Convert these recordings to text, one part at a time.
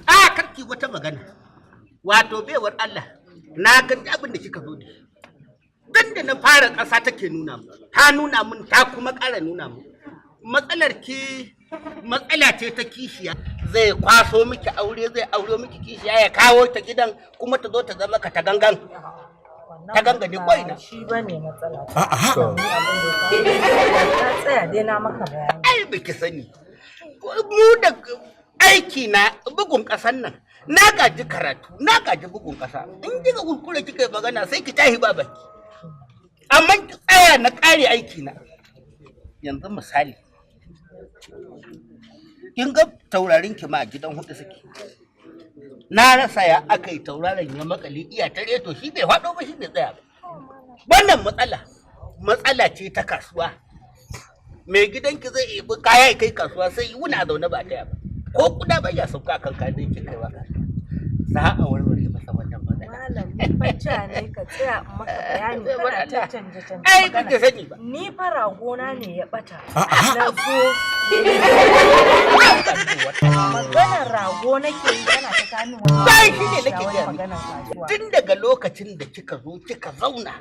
A karki wata magana. Wato baiwar Allah, na ga abin da kika zo da shi. Dan da na fara ƙasa take nuna mu, ta nuna mun ta kuma ƙara nuna mu. Matsalar ki matsala ce ta kishiya. Zai kwaso miki aure, zai aure miki kishiya ya kawo ta gidan kuma ta zo ta zama ka ta gangan. Ta gangane koina. Shi bane matsala. A'a. Ta tsaya dai na maka bayani. Ai biki sani. Mu da aiki na bugun ƙasan nan. Na gaji karatu, na gaji bugun ƙasa. In kika kurkure kika yi magana sai ki tahi ba baki. Amma ki tsaya na ƙare aiki na. Yanzu misali. Kin ga taurarin ki ma a gidan hudu suke. Na rasa ya aka yi tauraron ya makale iya tare to shi bai faɗo ba shi bai tsaya ba. Wannan matsala ce ta kasuwa. Mai gidanki zai ibi kaya kai kasuwa sai wuna zaune ba taya ba. Ko kuda bai ya sauka kan kadin ki kai wa za a warware masa wannan magana. Malam bacca ne ka tsaya in maka bayani kana ta canje canje. Ai kike sani ba. Ni fara gona ne ya bata. Na zo maganar rago nake yi kana ta kamin wani. Sai shi ne nake gaya. Tun daga lokacin da kika zo kika zauna.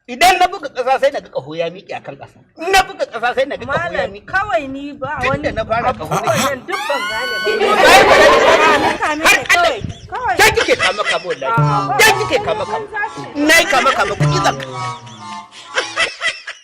Idan na buga ƙasa sai na ga ƙaho ya miƙe akan ƙasa. In na buga ƙasa sai na ga ƙaho ya miƙe. Kawai ni ba wani. Tunda na fara ƙaho ne. Wannan duk ban gane ba. Kawai. Kike kama kama wallahi. Kike kama kama. Nai kama kama kuɗi zan.